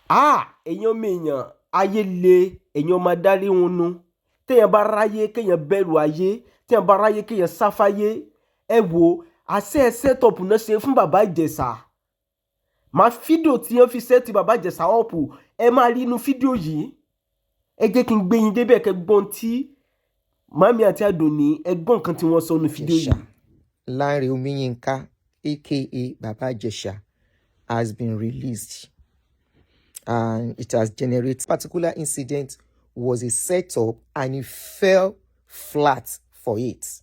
èèyàn mèèyàn ayé le èèyàn máa dárí wọn nu téèyàn bá ráyé kéèyàn bẹ̀rù ayé téèyàn bá ráyé kéèyàn sáfáyé ẹ wò àṣẹ sẹ́tọ̀pù náà ṣe fún bàbá ìjẹ̀ṣà máa fídíò tí wọ́n fi sẹ́ẹ̀tì bàbá ìjẹ̀ṣà ọ̀pù ẹ máa rí inú fídíò yìí ẹ jẹ́ kí n gbé yín débẹ̀ kẹ́ gbọ́n tí màmí àti àdùnní ẹ gbọ́n nǹkan tí wọ́n sọ nínú fídíò yìí. Lanre Omiyinka, aka Baba Jesa, has been released. And it has generated. Particular incident was a setup and he fell flat for it.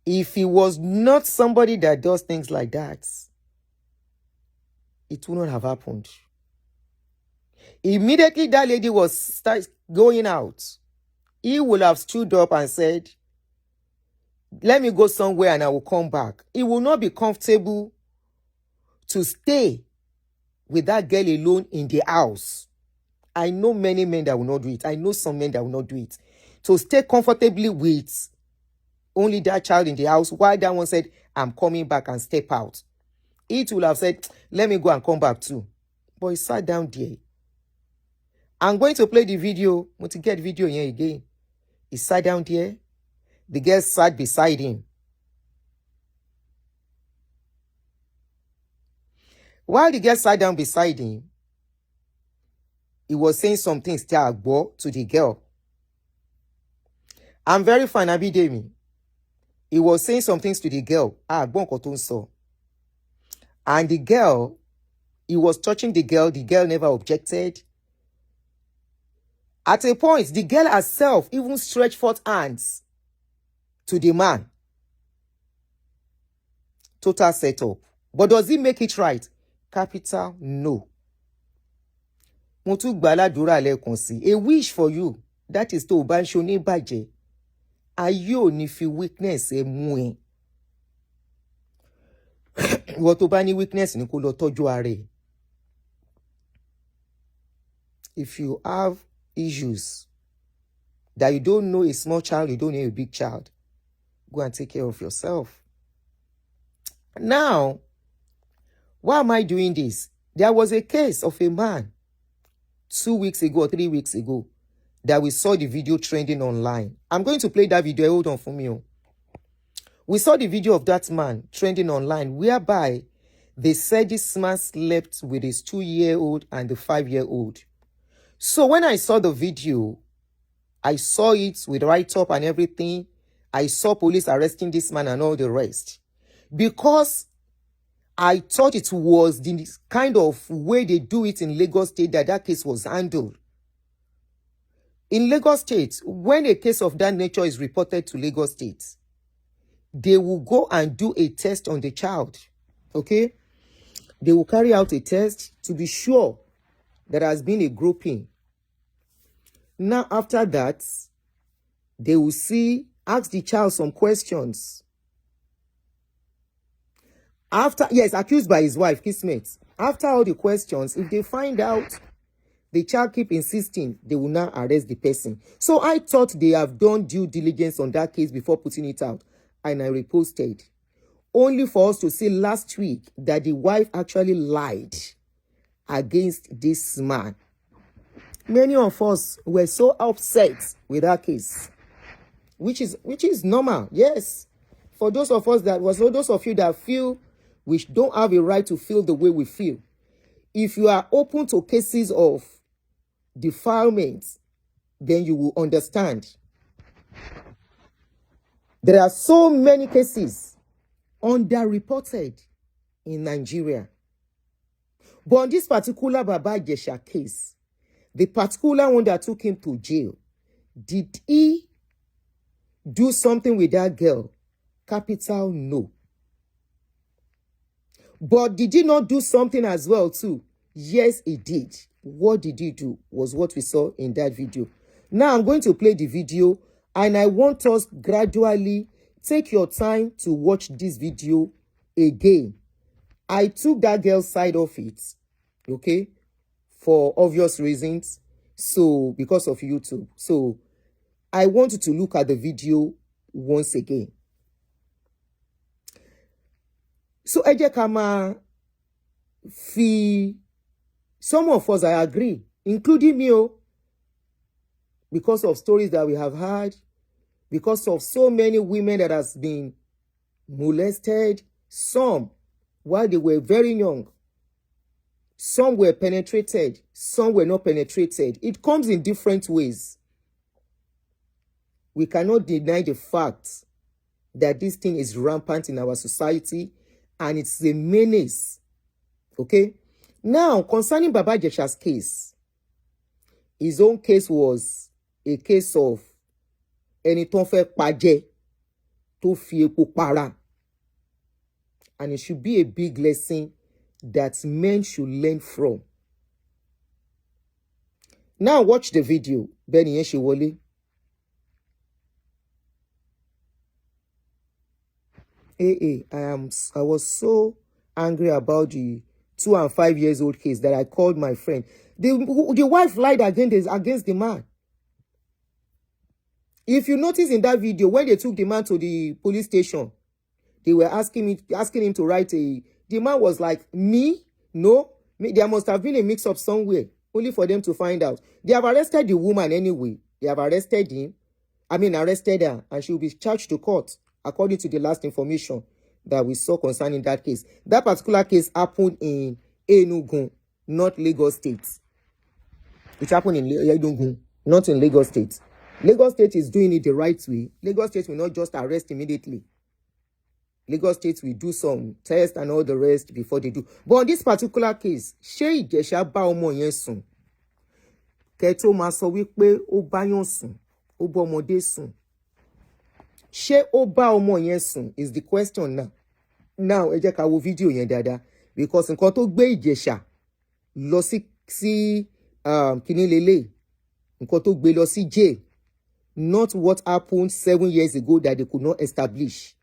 If he was not somebody that does things like that, it would not have happened. Immediately that lady was going out, he would have stood up and said, let me go somewhere and I will come back. He will not be comfortable to stay with that girl alone in the house. I know many men that will not do it. I know some men that will not do it. To stay comfortably with only that child in the house while that one said, I'm coming back, and step out. It will have said, let me go and come back too. But he sat down there. I'm going to play the video. I want to get video here again. He sat down there. The girl sat beside him. While the girl sat down beside him, he was saying some things to the girl. I'm very fine, Abidemi. He was saying some things to the girl. And the girl, he was touching the girl never objected. At a point, the girl herself even stretched forth hands to the man. Total setup. But does he make it right? Capital no. A wish for you. That is to ban shoni baje. Ayo ni fi weakness e mu. What to ban weakness ni ko lo toju are. If you have issues that you don't know a small child, you don't know a big child, go and take care of yourself. Now, why am I doing this? There was a case of a man 2 weeks ago or 3 weeks ago that we saw the video trending online. I'm going to play that video. Hold on for me. We saw the video of that man trending online whereby they said this man slept with his 2-year-old and the 5-year-old. So when I saw the video, I saw it with write-up and everything. I saw police arresting this man and all the rest. Because I thought it was the kind of way they do it in Lagos State that case was handled. In Lagos State, when a case of that nature is reported to Lagos State, they will go and do a test on the child. Okay? They will carry out a test to be sure there has been a groping. Now, after that, they will ask the child some questions. Accused by his wife, Kismet. After all the questions, if they find out the child keep insisting, they will now arrest the person. So I thought they have done due diligence on that case before putting it out. And I reposted. Only for us to see last week that the wife actually lied against this man. Many of us were so upset with that case. Which is normal, yes. For those of you that feel we don't have a right to feel the way we feel. If you are open to cases of defilement, then you will understand. There are so many cases underreported in Nigeria. But on this particular Baba Jesa case, the particular one that took him to jail, did he do something with that girl? Capital no. But did he not do something as well too? Yes, he did. What did he do was what we saw in that video. Now I'm going to play the video and I want us gradually take your time to watch this video again. I took that girl's side of it, okay, for obvious reasons. So, because of YouTube. So, I want you to look at the video once again. So, ẹ jẹ́ ká máa fi Some of us, I agree, including me, because of stories that we have heard, because of so many women that has been molested, some while they were very young, some were penetrated, some were not penetrated. It comes in different ways. We cannot deny the fact that this thing is rampant in our society and it's a menace. Okay? Now, concerning Baba Jesa's case, his own case was a case of ẹni tó ń fẹ́ pajẹ tó fi epo para. And it should be a big lesson that men should learn from. Now watch the video. Bẹ́ẹ̀ni yẹn ṣe wọlé. I was so angry about the 2 and 5 years old case that I called my friend. The wife lied against the man. If you notice in that video, when they took the man to the police station, they were asking him to write the man was like, me? No? There must have been a mix-up somewhere, only for them to find out. They have arrested the woman anyway. They have arrested her, and she will be charged to court, according to the last information that we saw concerning that case. That particular case happened in Enugu, not Lagos State. It happened in Enugu, not in Lagos State. Lagos State is doing it the right way. Lagos State will not just arrest immediately. Lagos State will do some tests and all the rest before they do. But on this particular case, ṣé Ijesa bá ọmọ yẹn sùn? Kẹ́ tó máa sọ wípé ó bá yàn sùn, ó bá ọmọdé sùn. Ṣé ó bá ọmọ yẹn sùn is the question now. Now, ẹ jẹ́ ká wo fídíò yẹn dáadáa, because nǹkan tó gbé Ijesa lọ sí kíní lélẹ̀, nǹkan tó gbé lọ sí jail, not what happened 7 years ago that they could not establish.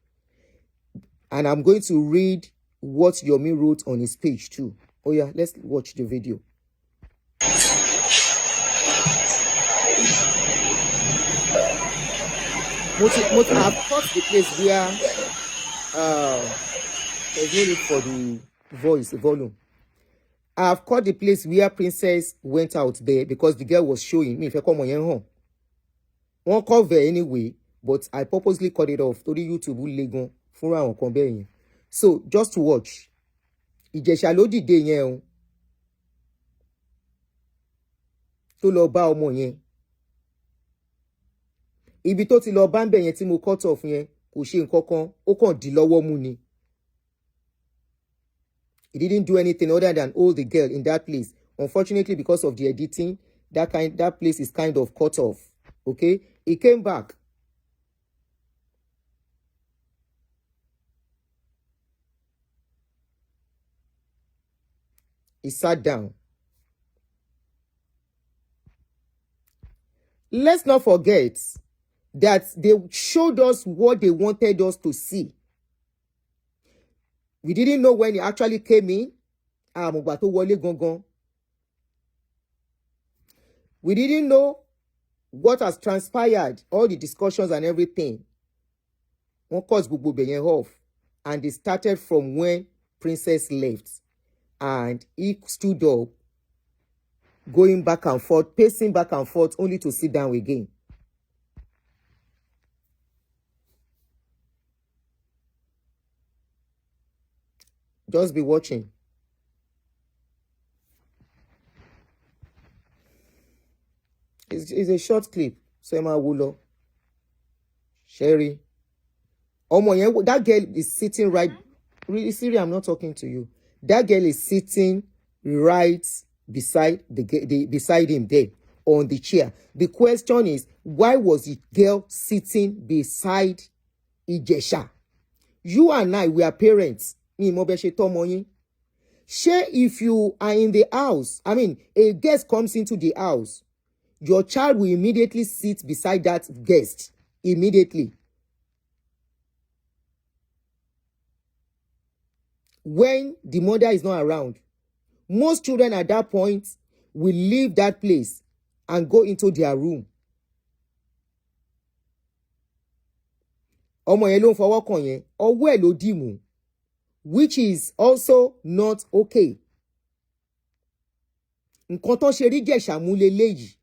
And I'm going to read what Yomi wrote on his page too. Oh yeah, let's watch the video. I've caught the place where there's no need for the volume. I've caught the place where Princess went out there because the girl was showing me if I come on home. Won't cover anyway, but I purposely cut it off to the YouTube legon fún àwọn kan bẹ́ẹ̀ yẹn. So just to watch. Ijesa ló dìde yẹn o. Tó lọ bá ọmọ yẹn. Ibi tó ti lọ bá ń bẹ̀ yẹn tí mo cut off yẹn kò ṣe nǹkan kan, ó kàn dì lọ́wọ́ mú ni. He didn't do anything other than hold the girl in that place. Unfortunately, because of the editing, that place is kind of cut off. Okay? He came back. He sat down. Let's not forget that they showed us what they wanted us to see. We didn't know when he actually came in. We didn't know what has transpired, all the discussions and everything. One caused Bubu Benyen off. And they started from when Princess left. And he stood up, going back and forth, pacing back and forth, only to sit down again. Just be watching. It's a short clip. Sema Wulo. Sherry. That girl is sitting right. Really, Siri, I'm not talking to you. That girl is sitting right beside beside him there on the chair. The question is, why was the girl sitting beside Ijesa? You and I, we are parents. Shey, if you are in the house, a guest comes into the house, your child will immediately sit beside that guest. Immediately. When the mother is not around, most children at that point will leave that place and go into their room. Which is also not okay. nǹkan tó ṣe rí Ìjẹ̀ṣà mú leléyìí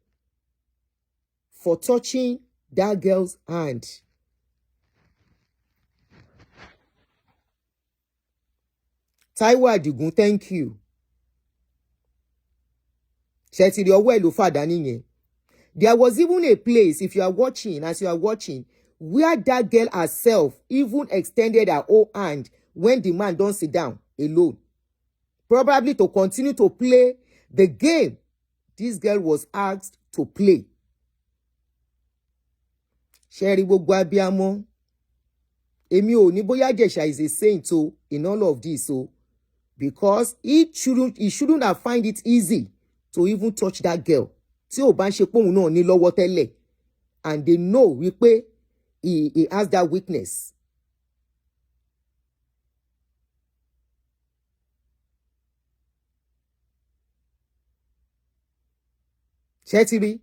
for touching that girl's hand. Táíwò Àdìgún, thank you. Ṣé ti rí ọwọ́ ẹ̀ ló fàdá nìyẹn. There was even a place, if you are watching, as you are watching, where that girl herself even extended her whole hand when the man don't sit down alone. Probably to continue to play the game this girl was asked to play. Ṣé rí gbogbo abiyamọ. Èmi ò ní bóyá Ìjẹ̀ṣà is a saint o in all of this o. Because he shouldn't have find it easy to even touch that girl. Tí ò bá ń ṣe pé òun náà ní lọ́wọ́ tẹ́lẹ̀. And they know wípé he has that weakness. Ṣé ti rí?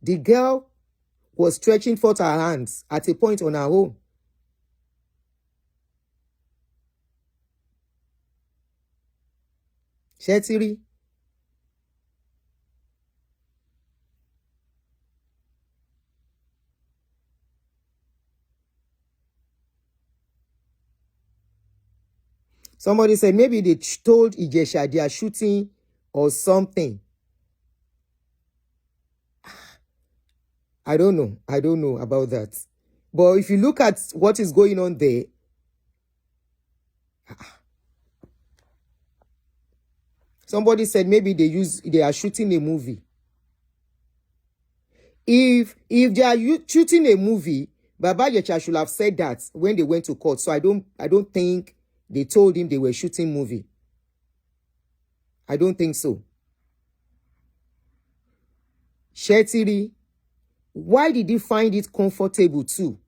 The girl was stretching forth her hands at a point on her own. Ṣé ti rí? Somebody said maybe they told Ijesa they are shooting or something. I don't know. I don't know about that. But if you look at what is going on there, somebody said maybe they are shooting a movie. If they are shooting a movie, Baba Jesa should have said that when they went to court. So I don't think they told him they were shooting movie. I don't think so. Shetiri, why did he find it comfortable too?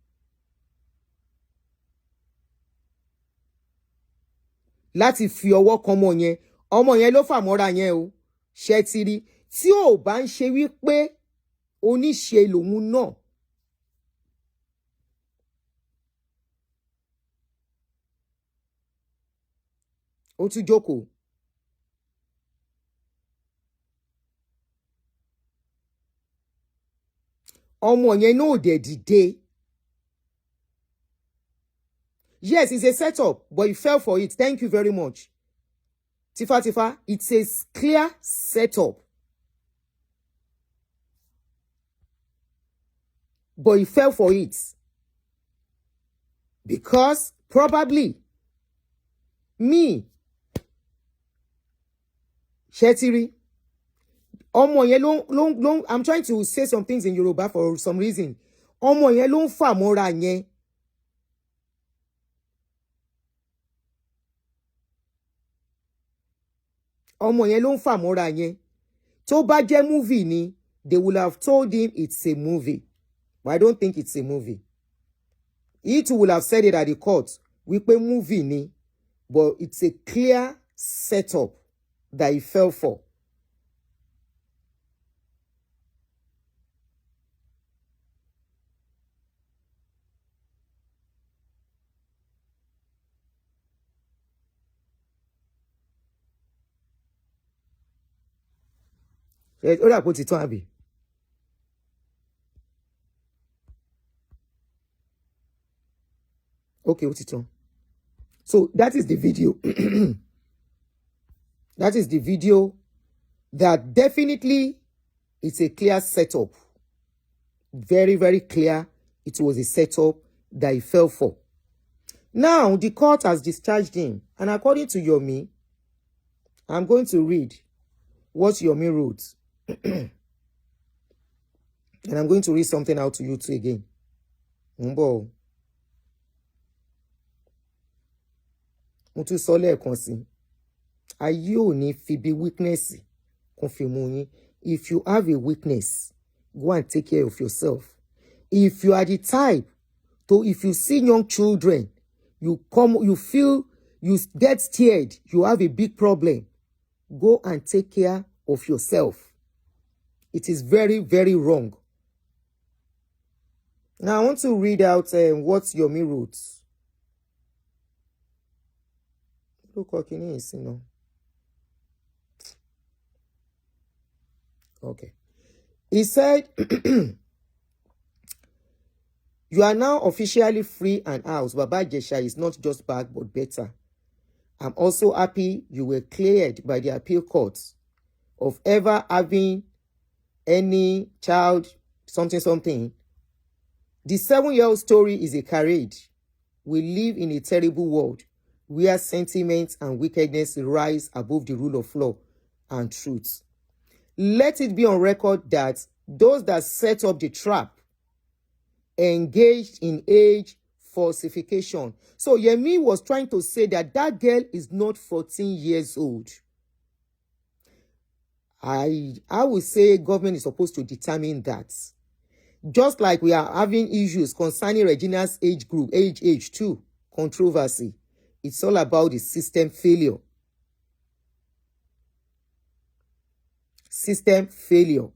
Láti fi ọwọ́ kan ọmọ yẹn ló fà mọ́ra yẹn o. Shetiri, tí ò bá ń ṣe wípé oníṣe lòun náà. Ó tún jókòó. Ọmọ yẹn náà dẹ̀ dìde. Yes, it's a setup, but he fell for it. Thank you very much. Tifa, it's a clear setup. But he fell for it. Because probably me, Shetiri, ọmọ yẹn ló I'm trying to say some things in Yoruba for some reason. Ọmọ yẹn ló ń fà mọ́ra yẹn. Ọmọ yẹn ló ń fà mọ́ra yẹn. Tó bá jẹ́ movie ni, they will have told him it's a movie. But I don't think it's a movie. He too will have said it at the court. Wípé movie ni, but it's a clear setup that he fell for. Ó dà kó ti tán àbí? Okay, ó ti tán. So that is the video. That is the video that definitely it's a clear setup. Very, very clear. It was a setup that he fell for. Now, the court has discharged him. And according to Yomi, I'm going to read what Yomi wrote. And I'm going to read something out to you too again. Mo tún sọ lẹ́ẹ̀kan sí. Ayé ò ní fi bí weakness kún fi mú yín. If you have a weakness, go and take care of yourself. If you are the type to, if you see young children, you feel, you get scared, you have a big problem, go and take care of yourself. It is very, very wrong. Now I want to read out what Yomi wrote. Look what it is, you know. Okay. He said, you are now officially free and out. Baba Jesa is not just back, but better. I'm also happy you were cleared by the appeal courts of ever having any child, something. The 7-year-old story is a charade. We live in a terrible world where sentiments and wickedness rise above the rule of law and truth. Let it be on record that those that set up the trap engaged in age falsification. So Yemi was trying to say that that girl is not 14 years old. I would say government is supposed to determine that. Just like we are having issues concerning Regina's age group, age 2, controversy. It's all about the system failure. System failure.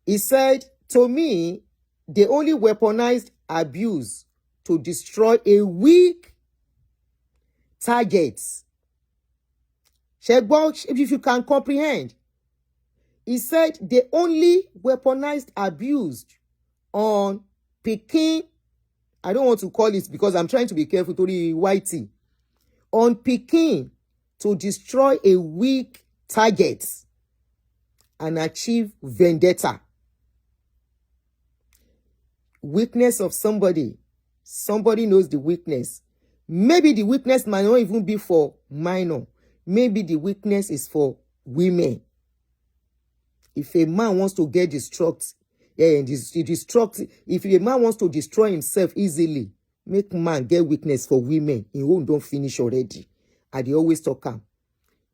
He said, to me, they only weaponized abuse to destroy a weak target. If you can comprehend, he said they only weaponized abuse on Peking. I don't want to call it because I'm trying to be careful to the YT. On Peking to destroy a weak target and achieve vendetta. Weakness of somebody. Somebody knows the weakness. Maybe the weakness might not even be for minor. Maybe the weakness is for women. If a man wants to get if a man wants to destroy himself easily, make man get weakness for women. He won't don't finish already. And they always talk am.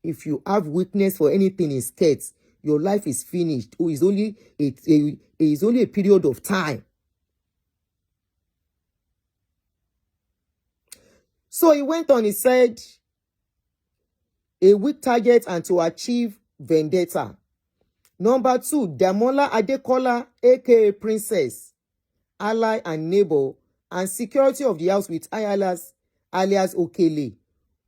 If you have weakness for anything in skirts, your life is finished. Oh, it's only a period of time. So he went on, he said, a weak target and to achieve vendetta. Number 2, Damola Adekola, aka Princess, ally and neighbor, and security of the house with alias Okele,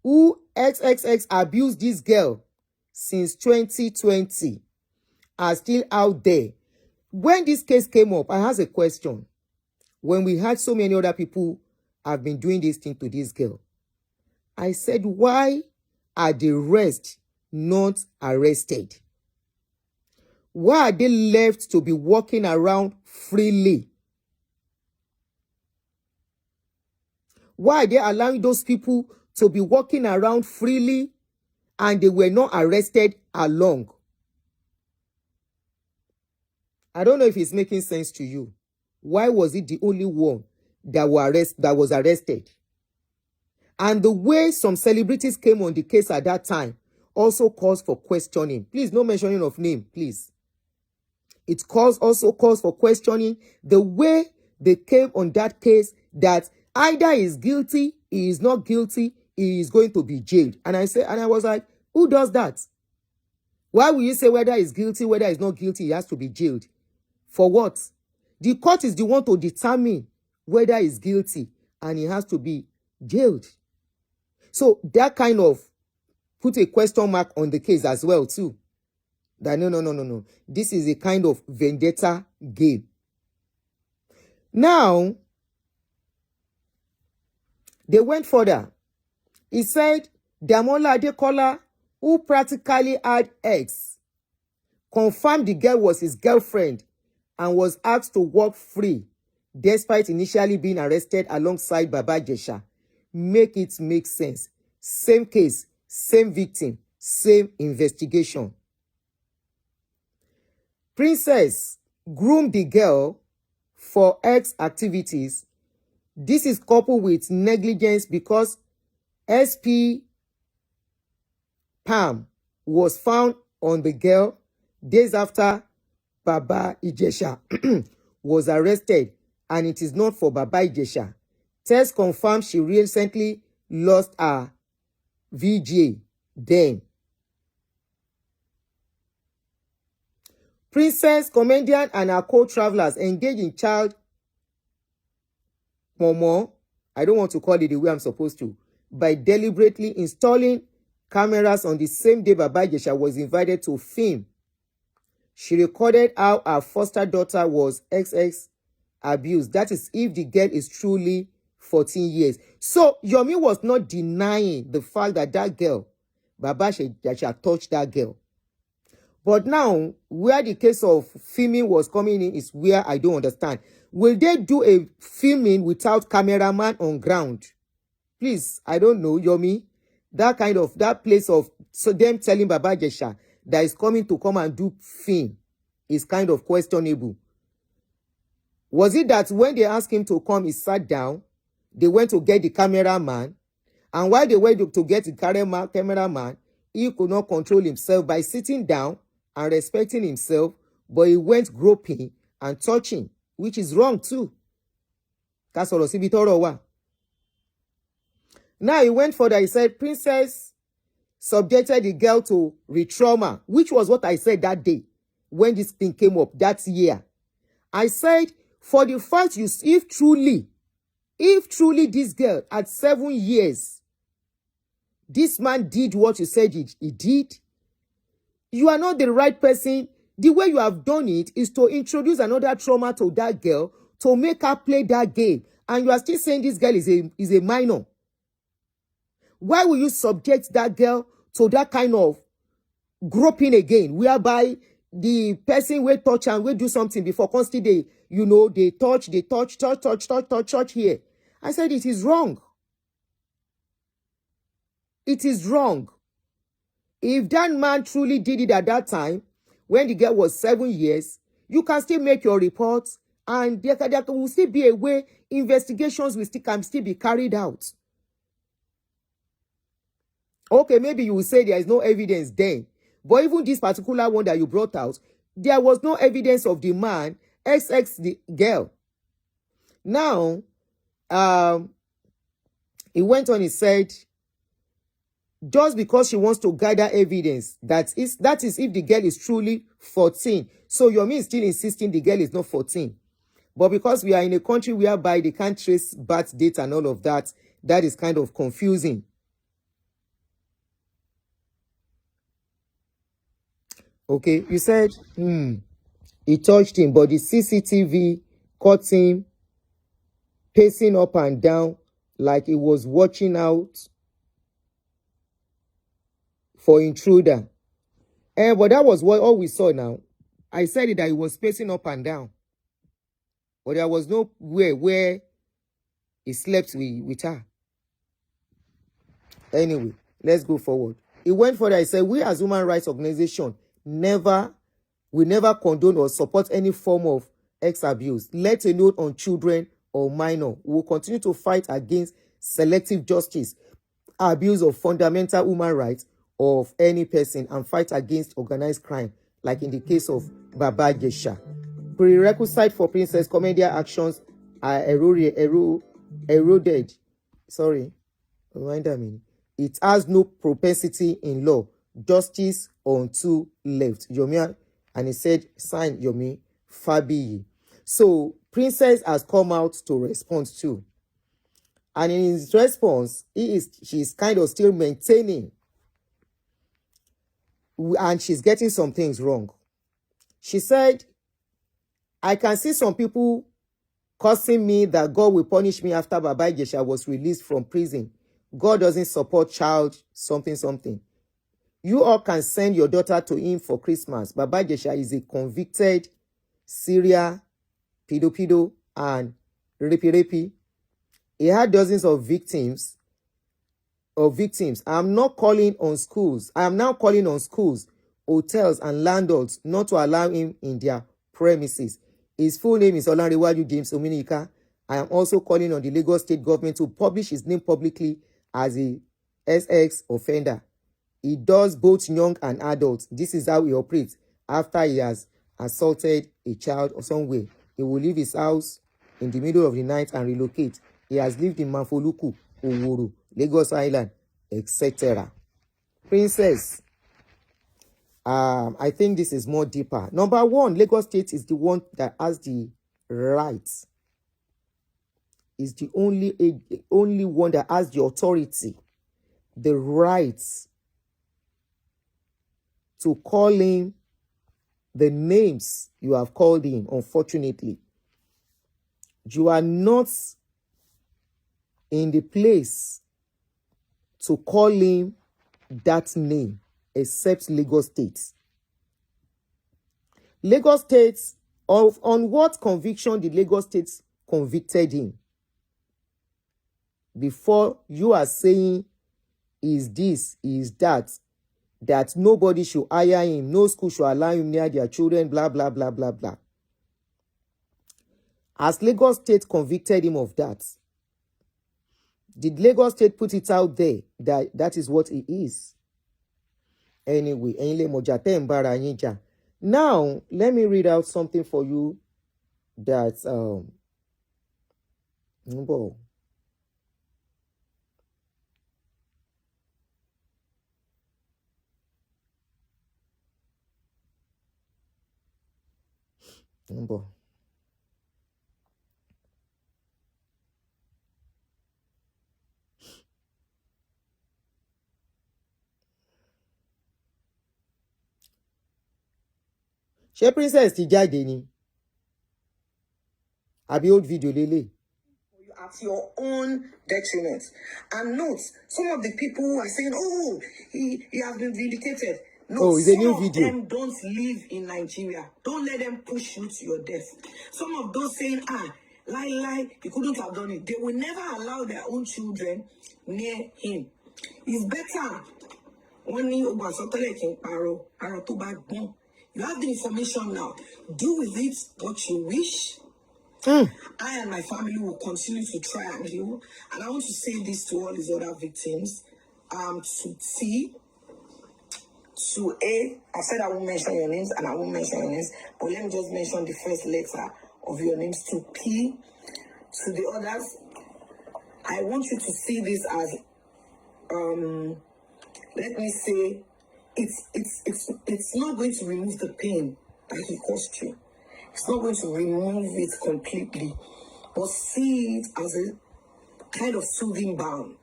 who XXX abused this girl since 2020, are still out there. When this case came up, I asked a question. When we had so many other people have been doing this thing to this girl, I said, why are the rest not arrested? Why are they left to be walking around freely? Why are they allowing those people to be walking around freely and they were not arrested along? I don't know if it's making sense to you. Why was it the only one that was arrested? And the way some celebrities came on the case at that time also calls for questioning. Please, no mentioning of name, please. It also calls for questioning the way they came on that case, that either he's guilty, he is not guilty, he is going to be jailed. And I was like, who does that? Why will you say whether he's guilty, whether he's not guilty, he has to be jailed? For what? The court is the one to determine whether he's guilty and he has to be jailed. So that kind of put a question mark on the case as well too. That no. This is a kind of vendetta game. Now, they went further. He said, Damola Adekola, who practically had ex, confirmed the girl was his girlfriend and was asked to walk free despite initially being arrested alongside Baba Jesa. Make it make sense. Same case, same victim, same investigation. Princess groomed the girl for ex activities. This is coupled with negligence because SP Pam was found on the girl days after Baba Jesa was arrested, and it is not for Baba Jesa. Tests confirmed she recently lost her VJ then. Princess, comedian, and her co-travelers engaged in child Pamo, I don't want to call it the way I'm supposed to, by deliberately installing cameras on the same day Baba Jesa was invited to film She recorded how her foster daughter was XX abused. That is if the girl is truly 14 years. So Yomi was not denying the fact that that girl, Baba Jesa touched that girl. But now, where the case of filming was coming in is where I don't understand. Will they do a filming without cameraman on ground? Please, I don't know, Yomi. That place of so them telling Baba Jesa that is coming to come and do film is kind of questionable. Was it that when they asked him to come, he sat down, they went to get the cameraman, and while they went to get the cameraman, he could not control himself by sitting down and respecting himself, but he went groping and touching, which is wrong too. Now he went further, he said, Princess subjected the girl to re-trauma, which was what I said that day when this thing came up that year. I said, for the fact if truly this girl at 7 years, this man did what you said he did, you are not the right person. The way you have done it is to introduce another trauma to that girl to make her play that game. And you are still saying this girl is a minor. Why will you subject that girl to that kind of groping again, whereby the person will touch and will do something before constantly they touch here. I said it is wrong. It is wrong. If that man truly did it at that time, when the girl was 7 years, you can still make your reports, and there will still be a way investigations can still be carried out. Okay, maybe you will say there is no evidence then. But even this particular one that you brought out, there was no evidence of the man XX the girl. Now, he went on, he said, just because she wants to gather evidence, that is if the girl is truly 14. So Yomi is still insisting the girl is not 14. But because we are in a country whereby they can't trace birth date and all of that, that is kind of confusing. Okay, you said, he touched him, but the CCTV caught him pacing up and down like he was watching out for intruder. But that was all we saw now. I said it that he was pacing up and down. But there was no way where he slept with her. Anyway, let's go forward. He went further. He said, we as human rights organization never condone or support any form of sex abuse, let alone on children or minor. We will continue to fight against selective justice, abuse of fundamental human rights of any person, and fight against organized crime, like in the case of Baba Jesa. Prerequisite for Princess Comedian actions are eroded. Sorry, reminder me. It has no propensity in law. Justice unto left. Yomi, and he said, sign Yomi Fabiyi. So Princess has come out to respond too. And in his response, she's kind of still maintaining, and she's getting some things wrong. She said, I can see some people cursing me that God will punish me after Baba Jesa was released from prison. God doesn't support child something. You all can send your daughter to him for Christmas. Baba Jesa is a convicted serial pedo and rapey. He had dozens of victims. I am now calling on schools, hotels, and landlords not to allow him in their premises. His full name is Olanrewaju James Ominika. I am also calling on the Lagos State government to publish his name publicly as a SX offender. He does both young and adults. This is how he operates. After he has assaulted a child or somewhere, he will leave his house in the middle of the night and relocate. He has lived in Manfoluku, Oworu, Lagos Island, etc. Princess, I think this is more deeper. Number one, Lagos State is the one that has the rights. Is the only one that has the authority, the rights to call him the names you have called him, unfortunately. You are not in the place to call him that name except Lagos State. Lagos State, on what conviction did Lagos State convicted him? Before you are saying is this, is that nobody should hire him, no school should allow him near their children, blah, blah, blah, blah, blah. As Lagos State convicted him of that, did Lagos State put it out there that is what he is? Anyway, now let me read out something for you that ṣé princess ti jáde ni àbí old video lélẹ̀. At your own detriment. And note, some of the people who are saying, oh, he has been vindicated. No, it's a new some video. of them don't live in Nigeria. Don't let them push you to your death. Some of those saying, lie, he couldn't have done it. They will never allow their own children near him. It's better when you have the information now. Do with it what you wish. I and my family will continue to try and heal. And I want to say this to all these other victims. To T, to A, I said I won't mention your names and I won't mention your names, but let me just mention the first letter of your names. To P, to the others, I want you to see this as, let me say, it's not going to remove the pain that he caused you. It's not going to remove it completely, but see it as a kind of soothing balm.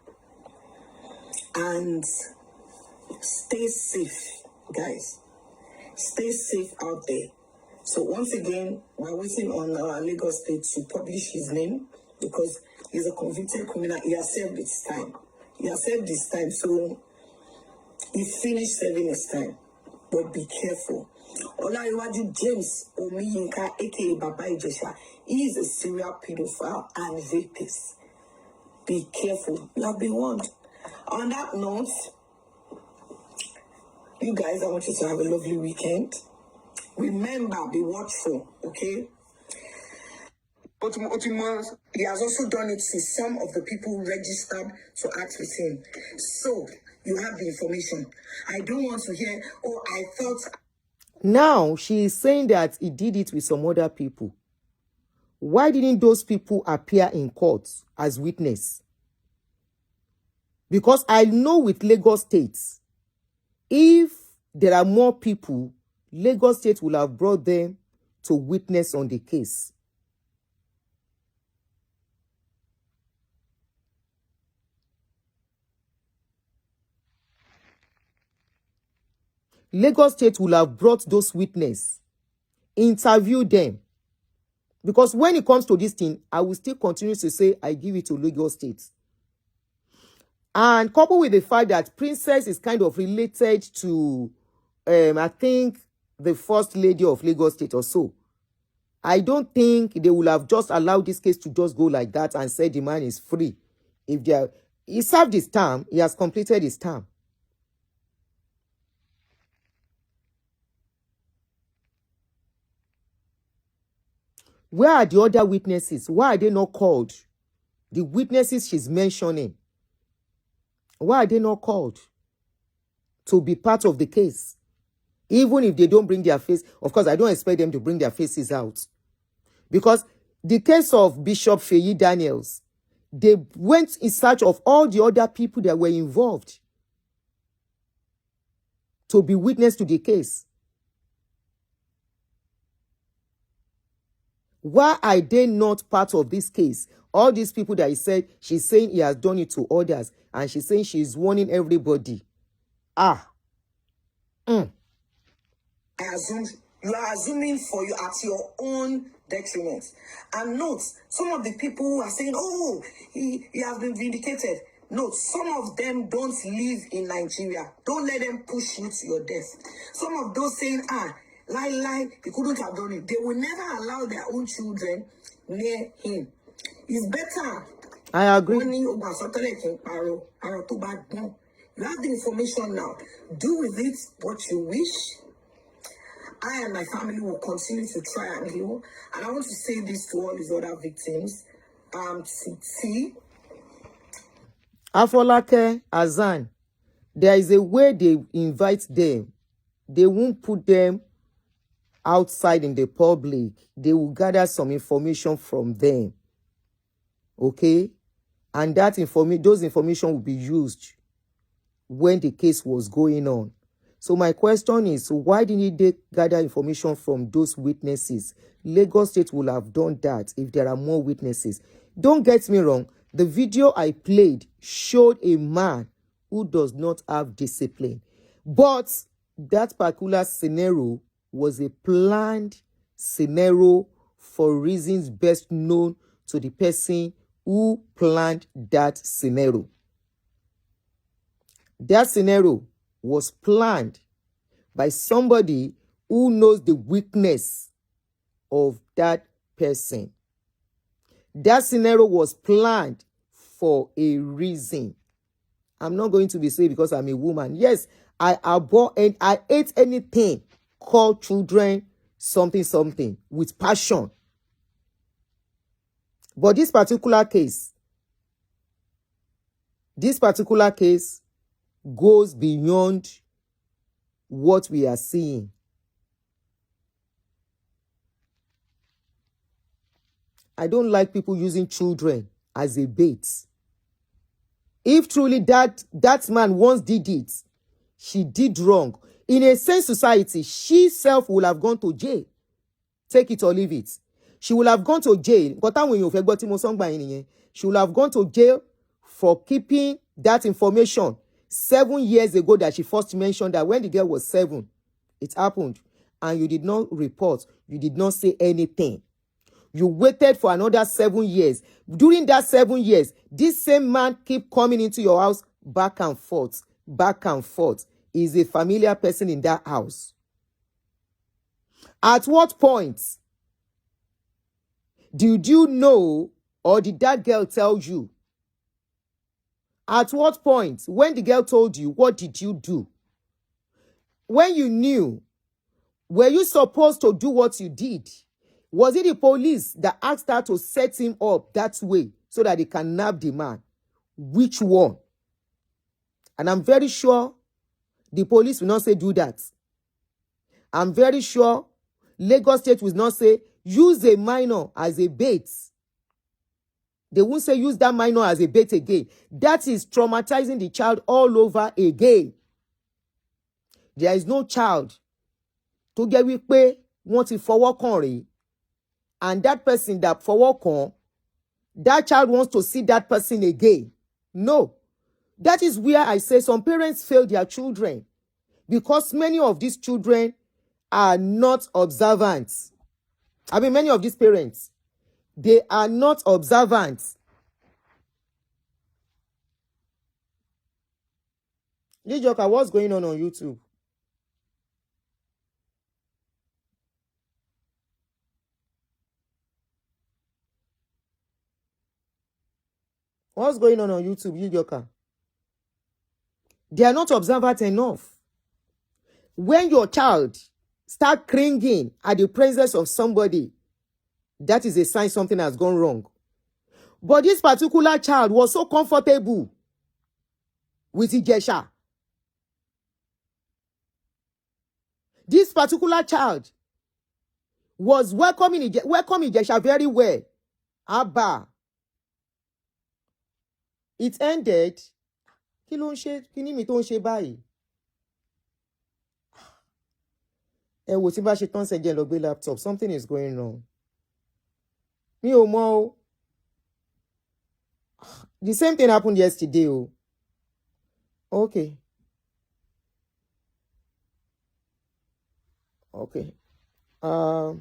And stay safe, guys. Stay safe out there. So once again, we're waiting on Lagos State to publish his name because he's a convicted criminal. He has served his time. So he finished serving his time. But be careful. Olariwaju James Omiyinka, aka Baba Jesa, he is a serial pedophile and rapist. Be careful. You have been warned. On that note, you guys, I want you to have a lovely weekend. Remember, be watchful, okay? But he has also done it to some of the people registered to act with him. So, you have the information. I don't want to hear, I thought... Now, she is saying that he did it with some other people. Why didn't those people appear in court as witness? Because I know with Lagos State, if there are more people, Lagos State will have brought them to witness on the case. Lagos State will have brought those witnesses, interview them. Because when it comes to this thing, I will still continue to say I give it to Lagos State. And coupled with the fact that Princess is kind of related to, I think, the first lady of Lagos State or so. I don't think they will have just allowed this case to just go like that and say the man is free. He served his term, he has completed his term. Where are the other witnesses? Why are they not called? The witnesses she's mentioning. Why are they not called to be part of the case? Even if they don't bring their face. Of course, I don't expect them to bring their faces out. Because the case of Bishop Feyi Daniels, they went in search of all the other people that were involved to be witness to the case. Why are they not part of this case? All these people that he said, she's saying he has done it to others. And she's saying she's warning everybody. I assume You are assuming for you at your own detriment. And note, some of the people who are saying, oh, he has been vindicated. Note, some of them don't live in Nigeria. Don't let them push you to your death. Some of those saying, lie, he couldn't have done it. They will never allow their own children near him. It's better. I agree. You have the information now. Do with it what you wish. I and my family will continue to try and heal. And I want to say this to all these other victims. Titi. Afolake, Azan, there is a way they invite them. They won't put them outside in the public. They will gather some information from them. Okay? And that those information will be used when the case was going on. So my question is, why didn't they gather information from those witnesses? Lagos State will have done that if there are more witnesses. Don't get me wrong. The video I played showed a man who does not have discipline. But that particular scenario was a planned scenario for reasons best known to the person who planned that scenario. That scenario was planned by somebody who knows the weakness of that person. That scenario was planned for a reason. I'm not going to be saying because I'm a woman. Yes, I abhor and I hate anything called children something with passion. But this particular case goes beyond what we are seeing. I don't like people using children as a bait. If truly that man once did it, she did wrong. In a sane society, she self will have gone to jail. Take it or leave it. She will have gone to jail. She will have gone to jail for keeping that information 7 years ago that she first mentioned that when the girl was 7, it happened. And you did not report. You did not say anything. You waited for another 7 years. During that 7 years, this same man keep coming into your house back and forth. He's a familiar person in that house. At what point did you know, or did that girl tell you? At what point, when the girl told you, what did you do? When you knew, were you supposed to do what you did? Was it the police that asked her to set him up that way so that they can nab the man? Which one? And I'm very sure the police will not say do that. I'm very sure Lagos State will not say use a minor as a bait. They won't say use that minor as a bait again. That is traumatizing the child all over again. There is no child to get with pay want to forward on, and that person that forward on, that child wants to see that person again. No. That is where I say some parents fail their children because many of these children are not observant. Many of these parents, they are not observant. Lijoka, what's going on YouTube? What's going on YouTube, Lijoka? They are not observant enough. When your child start cringing at the presence of somebody, that is a sign something has gone wrong. But this particular child was so comfortable with Ijesa. This particular child was welcoming Ijesa very well. Abba. It ended. Kí ló ń ṣe? Kí ni mi tó ń ṣe báyìí? Ẹ wò tí bá ṣe tán ṣe jẹ́ lọ gbé laptop. Something is going on. Mi ò mọ̀ o. The same thing happened yesterday o. Okay. mo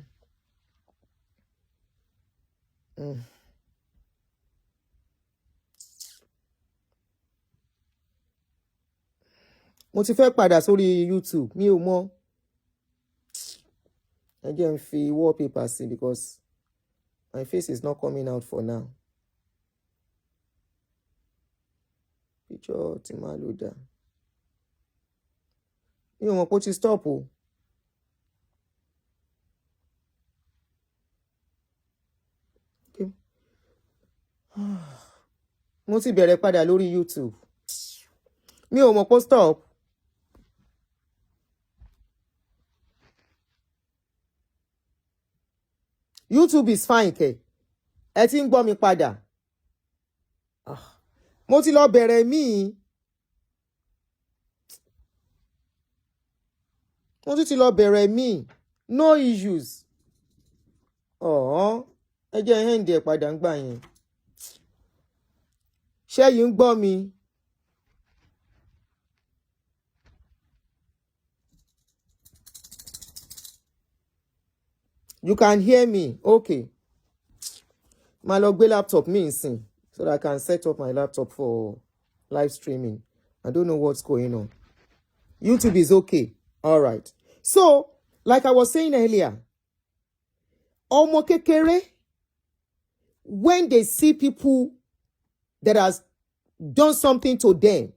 ti fẹ́ padà sórí YouTube mi ò mọ̀ ẹ jẹ́ n fi wallpaper sí because my face is not coming out for now. Picture tí máa lò dá mi ò mọ̀ pé ó ti stop o. Okay. Mo ti bẹ̀rẹ̀ padà lórí YouTube mi ò mọ̀ pé ó stop. YouTube is fine kẹ̀ ẹ ti ń gbọ́ mi padà. Mo ti lọ bẹ̀rẹ̀ míì. Mo tún ti lọ bẹ̀rẹ̀ míì. No issues. Ẹ jẹ́ hand ẹ̀ padà ń gbà yẹn. Ṣé yìí ń gbọ́ mi? You can hear me? Okay. Máa lọ gbé laptop mi nsìn so that I can set up my laptop for live streaming. I don't know what's going on. YouTube is okay. All right. So, like I was saying earlier, ọmọ kékeré, when they see people that has done something to them,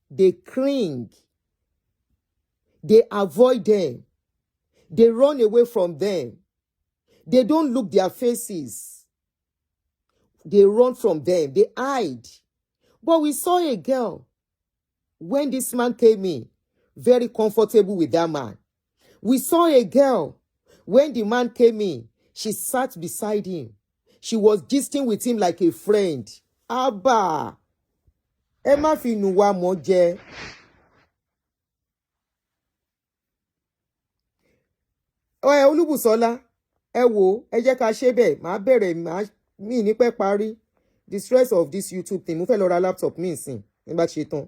they cringe. They avoid them. They run away from them. They don't look their faces. They run from them. They hide. But we saw a girl when this man came in, very comfortable with that man. We saw a girl when the man came in, she sat beside him. She was gisting with him like a friend. Abba, ẹ má fi nù wá mọ́ jẹ. Olúbùsọ́lá, ẹ wò, ẹ jẹ́ ká ṣe bẹ́ẹ̀, màá bẹ̀rẹ̀ mi ní pẹ́ parí. The stress of this YouTube thing, mo fẹ́ lọ ra laptop mi nsìn nígbà tí ṣe tán.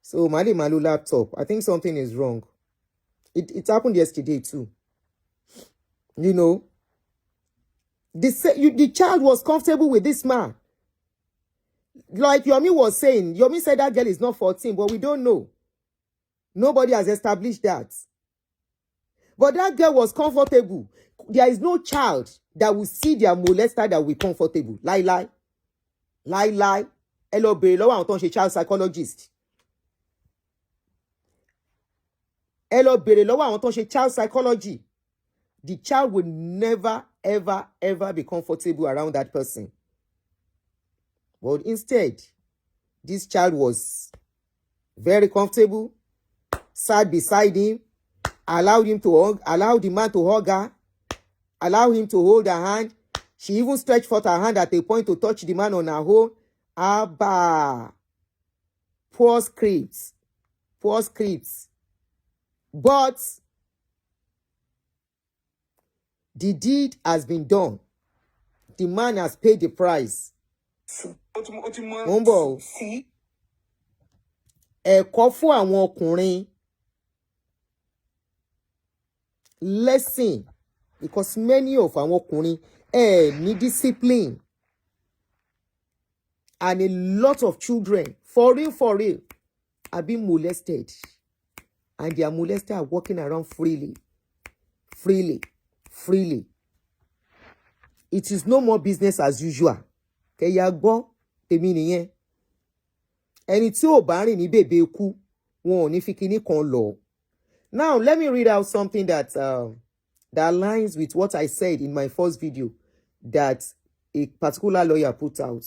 So màá lè máa lo laptop. I think something is wrong. It happened yesterday too. You know, the child was comfortable with this man. Like Yomi was saying, Yomi said that girl is not 14, but we don't know. Nobody has established that. But that girl was comfortable. There is no child that will see their molester that will be comfortable. Lie. Ẹ lọ bèrè lọ́wọ́ àwọn tó ń ṣe child psychologist. Ẹ lọ bèrè lọ́wọ́ àwọn tó ń ṣe child psychology. The child will never, ever be comfortable around that person. But instead, this child was very comfortable, sat beside him, allowed the man to hug her, allowed him to hold her hand. She even stretched forth her hand at a point to touch the man on her home. Abba. Poor scripts. But the deed has been done. The man has paid the price. Ẹ̀kọ́ fún àwọn ọkùnrin. Lesson. Because many of àwọn ọkùnrin need discipline. And a lot of children, for real, are being molested. And their molesters are walking around freely. It is no more business as usual. Kẹ̀yà gbọ́ tèmi nìyẹn. Ẹni tí ò bá rìn ní bèbè ikú, wọn ò ní fi kíní kan lọ. Now, let me read out something that aligns with what I said in my first video that a particular lawyer put out.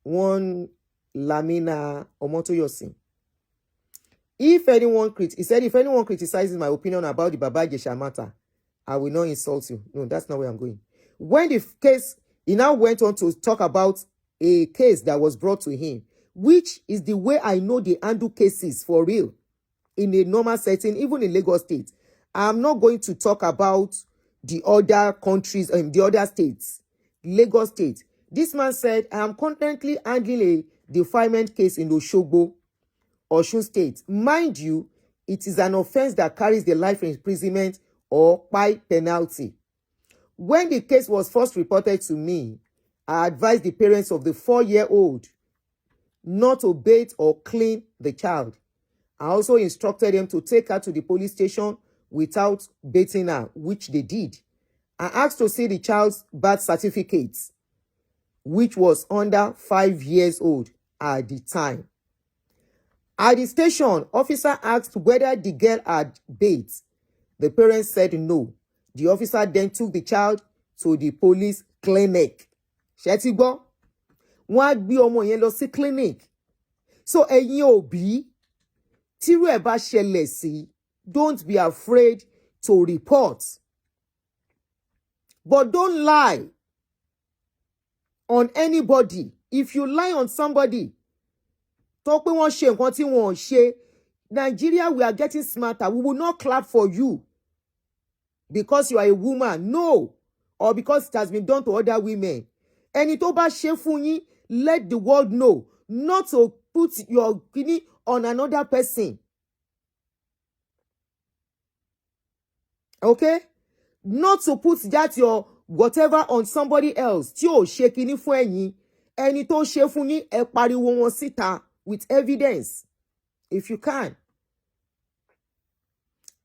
One Lamina Omotoyosin. He said, if anyone criticizes my opinion about the Baba Jesa matter, I will not insult you. No, that's not where I'm going. When the case, he now went on to talk about a case that was brought to him, which is the way I know they handle cases for real in a normal setting, even in Lagos State. I'm not going to talk about the other countries and the other states. Lagos State. This man said, I am currently handling a defilement case in Oshogbo, Osun State. Mind you, it is an offense that carries the life imprisonment or pay penalty. When the case was first reported to me, I advised the parents of the 4-year-old not to bathe or clean the child. I also instructed them to take her to the police station without bathing her, which they did. I asked to see the child's birth certificate, which was under 5 years old at the time. At the station, officer asked whether the girl had bathed. The parents said no. The officer then took the child to the police clinic. Ṣé ti gbọ́? Wọ́n á gbé ọmọ yẹn lọ sí clinic. So ẹ̀yin òbí, tírú ẹ̀ bá ṣẹlẹ̀ sí, don't be afraid to report. But don't lie on anybody. If you lie on somebody, tó pé wọ́n ṣe nǹkan tí wọ́n ṣe, Nigeria, we are getting smarter. We will not clap for you because you are a woman. No. Or because it has been done to other women. Ẹni tó bá ṣe fún yín, let the world know. Not to put your kidney on another person. Okay? Not to put that your whatever on somebody else. Tí ò ṣe kíní fún ẹ̀yin. Ẹni tó ṣe fún yín, ẹ pariwo wọn síta with evidence. If you can.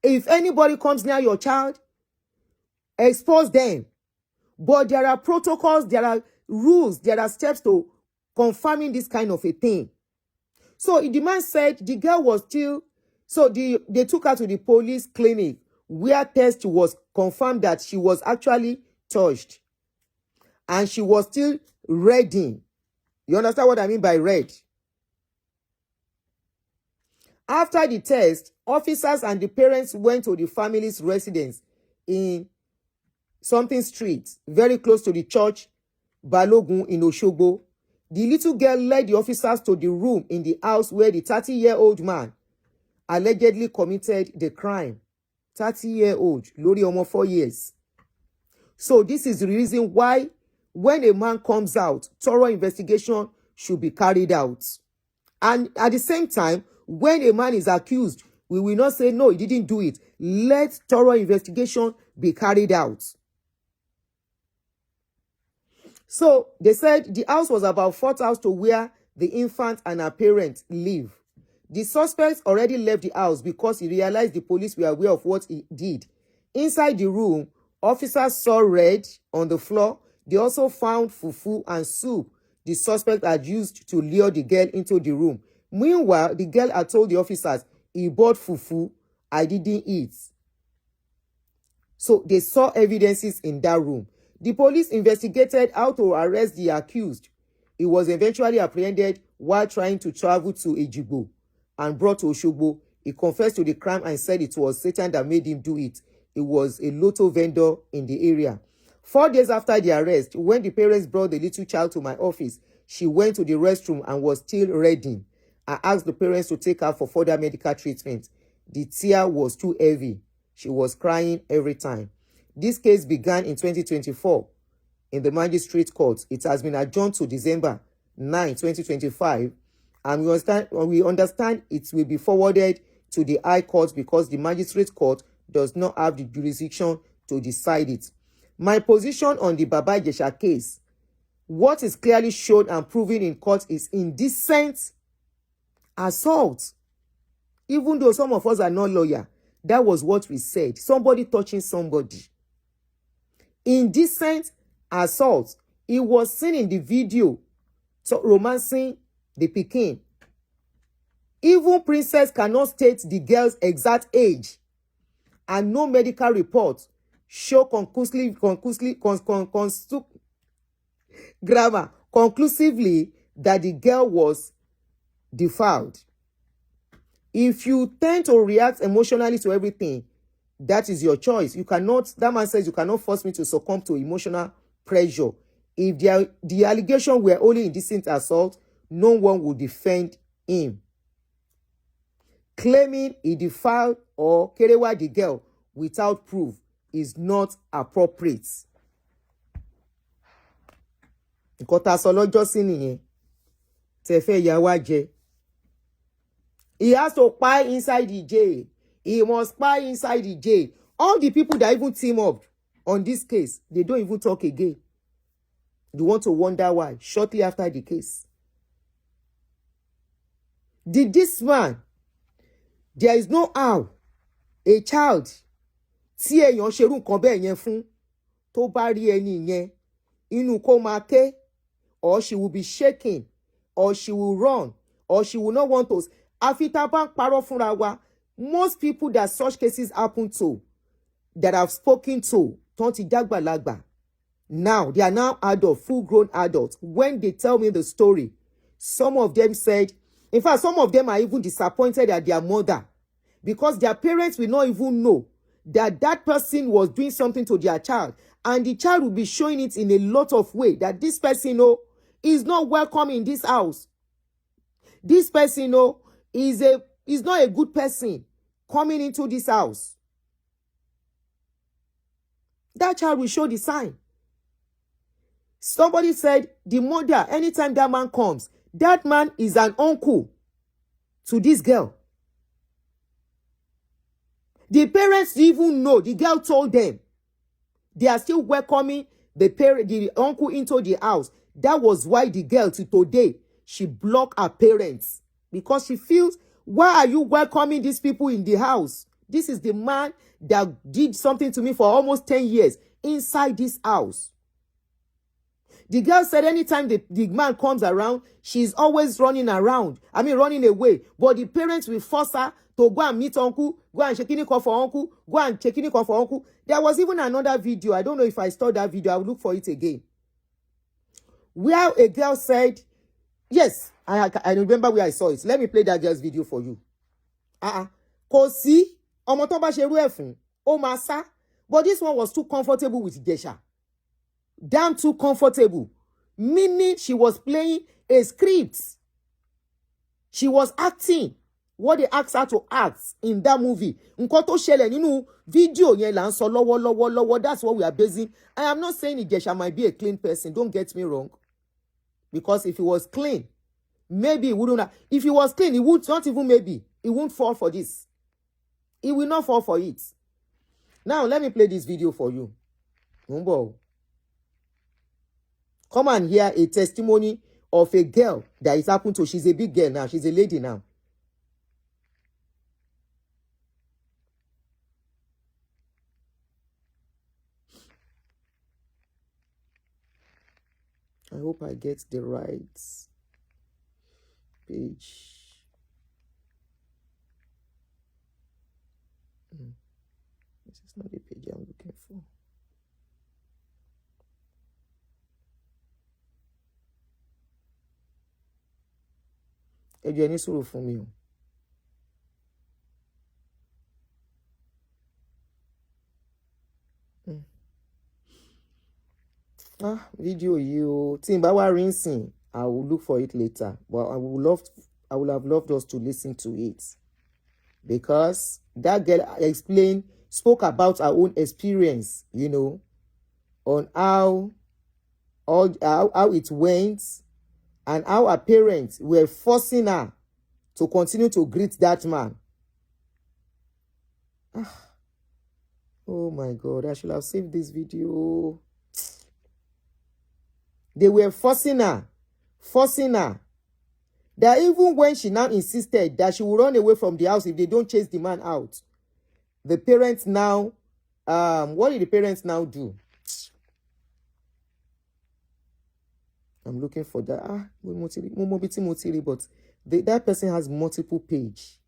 If anybody comes near your child, expose them. But there are protocols, there are rules, there are steps to confirming this kind of a thing. So the man said the girl was still, so they took her to the police clinic where test was confirmed that she was actually touched. And she was still reading. You understand what I mean by read? After the test, officers and the parents went to the family's residence in something street, very close to the church, Balogun in Oshogbo. The little girl led the officers to the room in the house where the 30-year-old man allegedly committed the crime. 30-year-old, lórí ọmọ 4 years. So this is the reason why when a man comes out, thorough investigation should be carried out. And at the same time, when a man is accused, we will not say, no, he didn't do it. Let thorough investigation be carried out. So they said the house was about 4th house to where the infant and her parents live. The suspect already left the house because he realized the police were aware of what he did. Inside the room, officers saw red on the floor. They also found fufu and soup the suspect had used to lure the girl into the room. Meanwhile, the girl had told the officers, he bought fufu, I didn't eat. So they saw evidences in that room. The police investigated how to arrest the accused. He was eventually apprehended while trying to travel to Ejigbo and brought to Oshogbo. He confessed to the crime and said it was Satan that made him do it. He was a lotto vendor in the area. 4 days after the arrest, when the parents brought the little child to my office, she went to the restroom and was still reading. I asked the parents to take her for further medical treatment. The tear was too heavy. She was crying every time. This case began in 2024 in the Magistrate Court. It has been adjourned to December 9, 2025, and we understand it will be forwarded to the High Court because the Magistrate Court does not have the jurisdiction to decide it. My position on the Baba Jesa case, what is clearly shown and proven in court is indecent assault. Even though some of us are not lawyers, that was what we said. Somebody touching somebody. Indecent assault. It was seen in the video, so romancing the Pekin. Even Princess cannot state the girl's exact age, and no medical report show conclusively that the girl was defiled. If you tend to react emotionally to everything, that is your choice. You cannot, that man says, you cannot force me to succumb to emotional pressure. If the allegation were only indecent assault, no one would defend him. Claiming he defiled or kerewa the girl without proof is not appropriate. Nǹkan tá sọ lọ́jọ́ sí nìyẹn. Tẹ́ fẹ́ yà wá jẹ. He has to pie inside the jail. He must pie inside the jail. All the people that even team up on this case, they don't even talk again. You want to wonder why? Shortly after the case. Did this man, there is no how a child tí èèyàn ṣerú nǹkan bẹ́ẹ̀ yẹn fún tó bá rí ẹni yẹn inú kó máa ké, or she will be shaking, or she will run, or she will not want to. Àfi tá bá ń parọ́ fúnra wa, most people that such cases happen to, that I've spoken to, tán ti dàgbàlagbà, now they are now adult, full-grown adults. When they tell me the story, some of them said, in fact, some of them are even disappointed at their mother because their parents will not even know that that person was doing something to their child, and the child will be showing it in a lot of ways that this person, is not welcome in this house. This person, is not a good person coming into this house. That child will show the sign. Somebody said the mother, anytime that man comes, that man is an uncle to this girl. The parents even know. The girl told them they are still welcoming the uncle into the house. That was why the girl to today, she blocked her parents because she feels, why are you welcoming these people in the house? This is the man that did something to me for almost 10 years inside this house. The girl said anytime the man comes around, she's always running away. But the parents will force her to go and meet uncle, go and check in for uncle, go and check in for uncle. There was even another video. I don't know if I saw that video. I'll look for it again. Where a girl said, yes, I remember where I saw it. Let me play that girl's video for you. Kò sí ọmọ tó bá ṣe irú ẹ̀ fún, ó máa sá. But this one was too comfortable with Ijesa. Damn too comfortable. Meaning she was playing a script. She was acting what they asked her to act in that movie. Nǹkan tó ṣẹlẹ̀ nínú fídíò yẹn là ń sọ lọ́wọ́. That's what we are basing. I am not saying Ijesa might be a clean person. Don't get me wrong. Because if he was clean, maybe he wouldn't have. If he was clean, he would not even maybe. He won't fall for this. He will not fall for it. Now, let me play this video for you. Mumbo. Come and hear a testimony of a girl that is happened to. She's a big girl now. She's a lady now. I hope I get the right page. This is not the page I'm looking for. Ẹ jẹ́ ní sùúrù fún mi o. Video you. Tí n bá wá rí nsìn, I will look for it later. But I would have loved us to listen to it. Because that girl spoke about her own experience, on how it went and how her parents were forcing her to continue to greet that man. Oh my God, I should have saved this video. They were forcing her. That even when she now insisted that she would run away from the house if they don't chase the man out, the parents now, what did the parents now do? I'm looking for that. But that person has multiple page.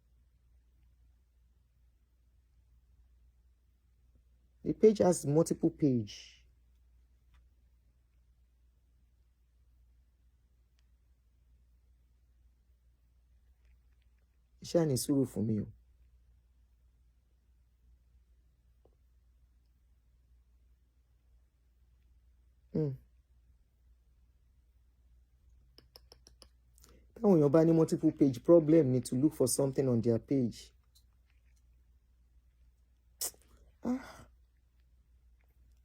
The page has multiple page. Shine is sùúrù fún mi o. Táwọn èèyàn bá ní multiple page problem need to look for something on their page.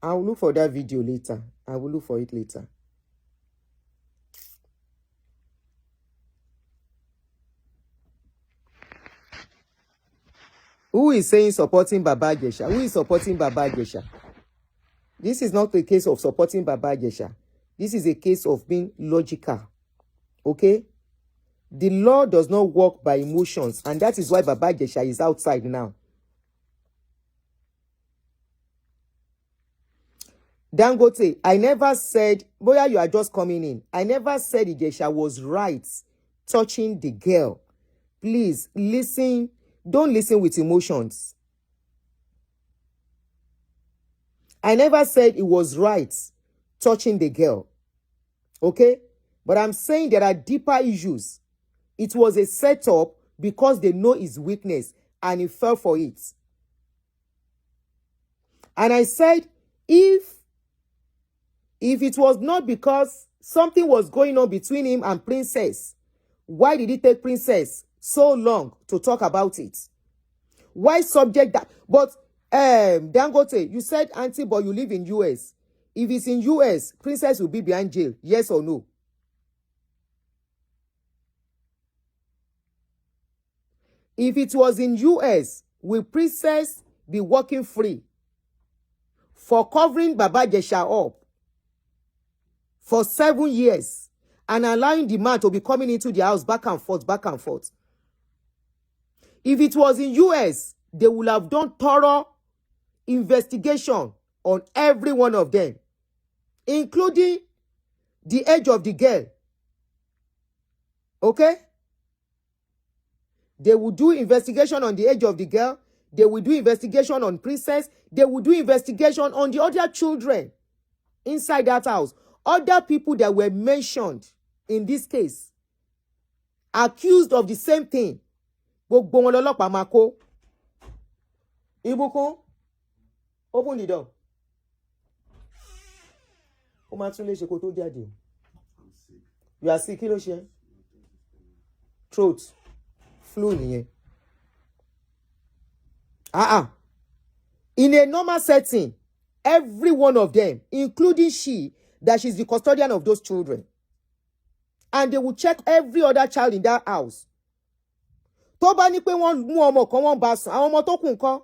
I will look for that video later. I will look for it later. Who is saying supporting Baba Jesa? Who is supporting Baba Jesa? This is not a case of supporting Baba Jesa. This is a case of being logical. Okay? The law does not work by emotions, and that is why Baba Jesa is outside now. Dangote, I never said, boya you are just coming in. I never said Ijesa was right touching the girl. Please listen. Don't listen with emotions. I never said it was right touching the girl. Okay? But I'm saying there are deeper issues. It was a setup because they know his weakness and he fell for it. And I said, if it was not because something was going on between him and Princess, why did it take Princess so long to talk about it? Why subject that? But Dangote, you said, Auntie, but you live in US. If it's in US, Princess will be behind jail. Yes or no? If it was in US, will Princess be walking free for covering Baba Jesa up for 7 years and allowing the man to be coming into the house back and forth, back and forth? If it was in US, they would have done thorough investigation on every one of them, including the age of the girl. Okay? They will do investigation on the age of the girl. They will do investigation on Princess. They will do investigation on the other children inside that house. Other people that were mentioned in this case, accused of the same thing. Gbogbo wọn lọ́lọ́pàá máa kó. Ibùkún, open the door. Ó máa tún lè ṣe kó tó jáde. You are sick, kí ló ṣe? Throat, flu nìyẹn. In a normal setting, every one of them, including she, that she's the custodian of those children. And they will check every other child in that house. Tó bá ní pé wọ́n mú ọmọ kan wọ́n bá sùn, àwọn ọmọ tó kù ńkọ́?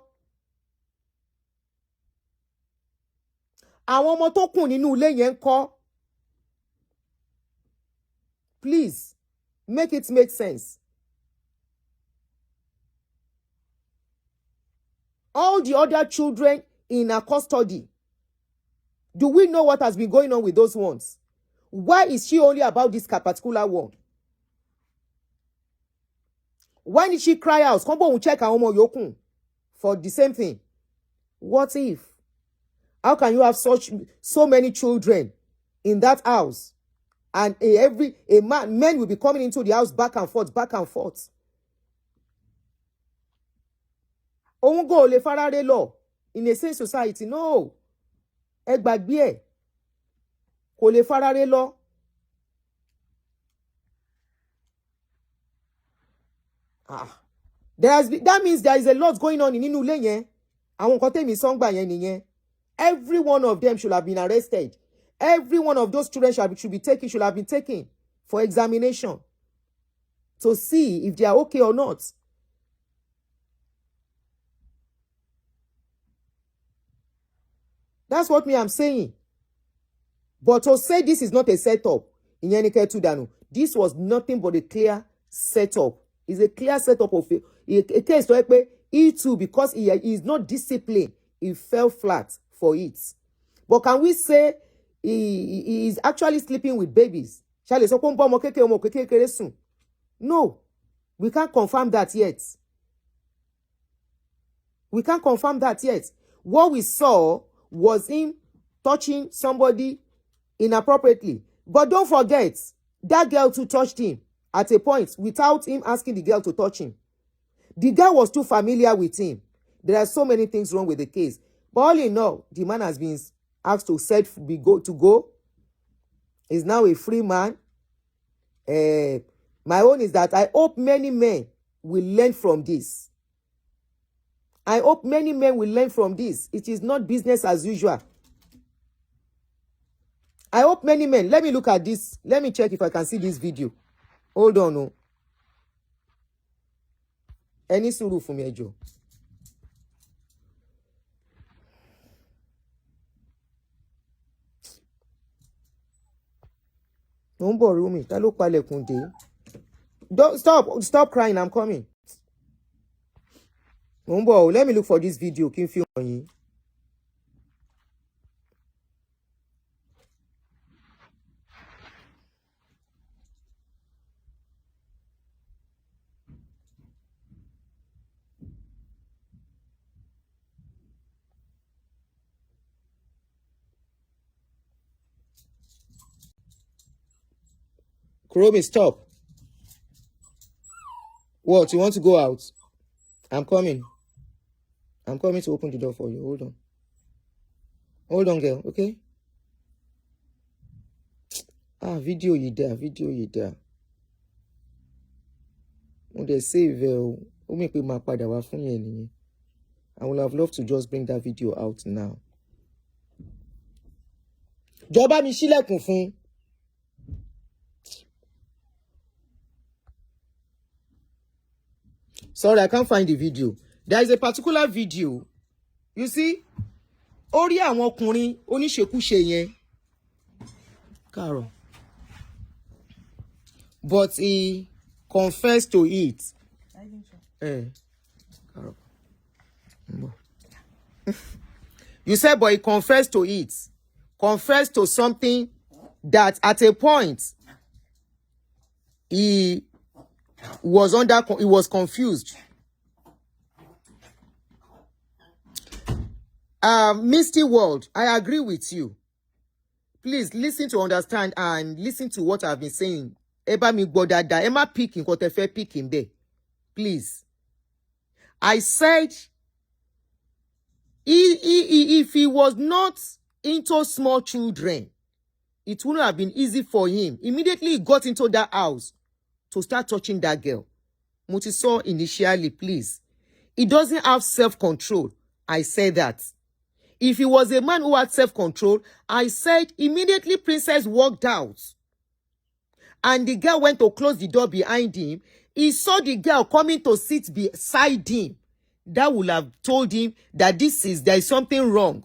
Àwọn ọmọ tó kù nínú ilé yẹn ńkọ́? Please, make it make sense. All the other children in her custody, do we know what has been going on with those ones? Why is she only about this particular one? Why did she cry out? Come on, check her yokun for the same thing. What if? How can you have so many children in that house, and men will be coming into the house back and forth, back and forth? Òun go le farare law in a sane society. No. Ẹ gbàgbé ẹ̀. Kò lè farare law. That means there is a lot going on in inú ilé yẹn. Àwọn nǹkan tèmi sọ ńgbà yẹn nìyẹn. Every one of them should have been arrested. Every one of those children should have been taken for examination to see if they are okay or not. That's what I'm saying. But to say this is not a setup, this was nothing but a clear setup. It's a clear setup of a case to he too, because he is not disciplined, he fell flat for it. But can we say he is actually sleeping with babies? No, we can't confirm that yet. We can't confirm that yet. What we saw was him touching somebody inappropriately. But don't forget, that girl too touched him at a point without him asking the girl to touch him. The girl was too familiar with him. There are so many things wrong with the case. But all in all, the man has been asked to go. He's now a free man. My own is that I hope many men will learn from this. I hope many men will learn from this. It is not business as usual. I hope many men. Let me look at this. Let me check if I can see this video. Hold on. Any suru for me, Joe. Mo ń bọ̀ Rumi, ta ló palẹ̀kùn dé? Don't stop crying, I'm coming. Mo ń bọ̀, let me look for this video kí n fi hàn yín. Rumi, stop. What, you want to go out? I'm coming. I'm coming to open the door for you. Hold on. Hold on, girl, okay? Video yìí dà. Mo dẹ̀ save ẹ o mi pé máa padà wá fún yẹn nìyẹn. I would have loved to just bring that video out now. Jọba mi ṣílẹ̀kùn fún. Sorry, I can't find the video. There is a particular video. You see? Orí àwọn ọkùnrin oníṣekúṣe yẹn. Carol. But he confessed to it. I think so. Carol. You said, but he confessed to it. Confessed to something that at a point he was confused. Misty World, I agree with you. Please listen to understand and listen to what I've been saying. Eba mi gbọ́ dáadáa, ẹ má pick nǹkan tẹ́ fẹ́ pick ńbẹ̀. Please. I said if he was not into small children, it wouldn't have been easy for him. Immediately he got into that house to start touching that girl. Mo ti sọ initially, please. He doesn't have self-control. I said that. If he was a man who had self-control, I said immediately Princess walked out. And the girl went to close the door behind him. He saw the girl coming to sit beside him. That would have told him that there is something wrong.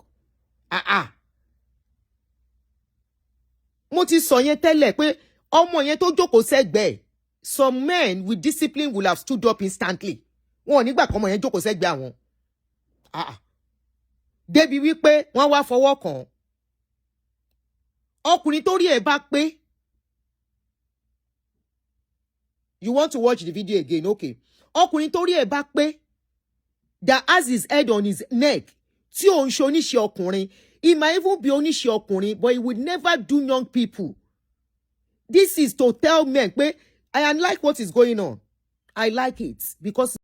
Mo ti sọ yẹn tẹ́lẹ̀ pé ọmọ yẹn tó jókòó sẹ́gbẹ̀ẹ́. Some men with discipline will have stood up instantly. Wọ́n nígbà kan ọmọ yẹn jókòó sẹ́gbẹ̀ẹ́ àwọn. Débi wípé wọ́n wá fọwọ́ kàn. Ọkùnrin tó rí ẹ̀ bá pé. You want to watch the video again? Okay. Ọkùnrin tó rí ẹ̀ bá pé. That has his head on his neck. Tí ò ń ṣe oníṣẹ́ ọkùnrin. He might even be oníṣẹ́ ọkùnrin, but he would never do young people. This is to tell men pé I like what is going on. I like it because